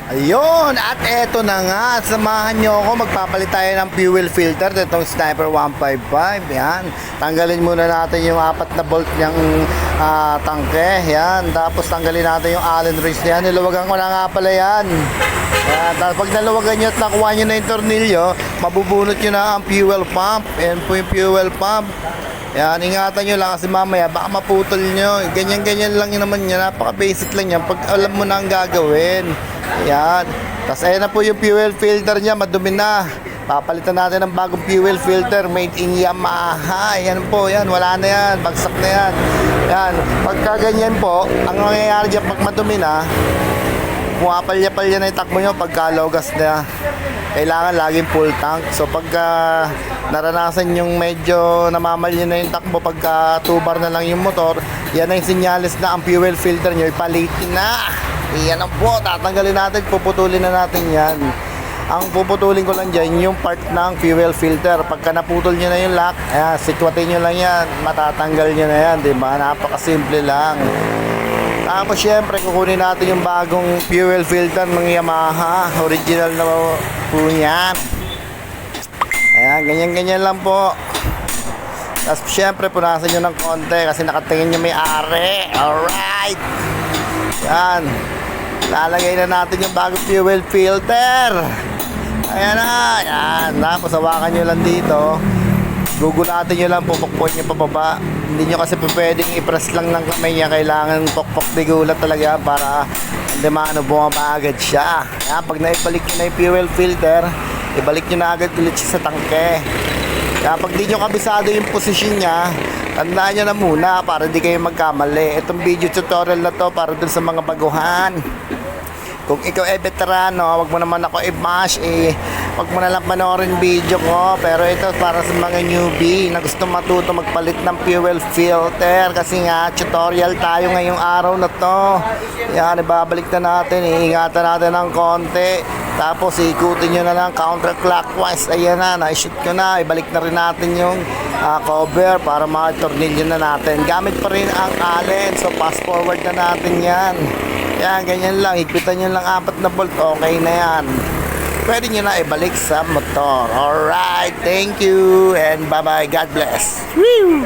Ayun, at eto na nga, samahan nyo ako, magpapalit tayo ng fuel filter itong Sniper 155. Yan, tanggalin muna natin yung 4 na bolt niyang tangke. Yan, tapos tanggalin natin yung Allen wrench niyan. Niluwagan ko na nga pala yan. Yan, tapos pag naluwagan nyo at nakuha nyo na yung tornilyo, mabubunot nyo na ang fuel pump. Yan po yung fuel pump. Yan, ingatan nyo lang kasi mamaya baka maputol nyo. Ganyan-ganyan lang yun naman yan. Napaka-basic lang yan pag alam mo na ang gagawin. Yan. Tapos ayan na po yung fuel filter niya. Madumi na. Papalitan natin ng bagong fuel filter made in Yamaha. Yan po, yan. Wala na yan. Bagsak na yan. Yan. Pagka ganyan po, ang nangyayari dyan pag madumi na, pumapalya-palya na yung takbo nyo pagka logas na. Kailangan laging full tank. So pagka naranasan yung medyo namamalya na yung takbo, pagka 2 bar na lang yung motor, yan ay sinyalis na ang fuel filter nyo ipalitin na. Yan ang po, tatanggalin natin, puputulin na natin yan. Ang puputulin ko lang dyan yung part ng fuel filter. Pagka naputol nyo na yung lock, sikwatin nyo lang yan, matatanggal nyo na yan, diba? Napakasimple lang. Tapos syempre kukunin natin yung bagong fuel filter ng Yamaha, original na po yan. Ayan, ganyan-ganyan lang po. Tapos syempre punasan nyo ng konti kasi nakatingin nyo may are. Alright. Yan. Lalagay na natin yung bagong fuel filter. Ayan na. Yan. Tapos hawakan nyo lang dito. Gugulatin nyo lang, pupukpok nyo pababa. Hindi nyo kasi pwedeng i-press lang ng kamay niya. Kailangan pukpok di gulat talaga para hindi bumaba agad siya. Yan. Pag naibalik nyo na yung fuel filter, ibalik nyo na agad ulit siya sa tangke. Kaya pag di nyo kabisado yung posisyon niya, tandaan nyo na muna para di kayo magkamali. Itong video tutorial na to para dun sa mga baguhan. Kung ikaw ay veterano, wag mo naman ako i-bash, wag mo na lang panoorin video ko. Pero ito para sa mga newbie na gusto matuto magpalit ng fuel filter. Kasi nga, tutorial tayo ngayong araw na to. Yan, ibabalik na natin, iingatan natin ng konti. Tapos ikutin nyo na lang counterclockwise. Ayan na, na-shoot ko na. Ibalik na rin natin yung cover para ma-tornilyo na natin. Gamit pa rin ang Allen. So fast forward na natin yan. Yan, ganyan lang. Higpitan nyo lang 4 na bolt. Okay na yan. Pwede nyo na ibalik sa motor. Alright, thank you. And bye-bye. God bless. Woo!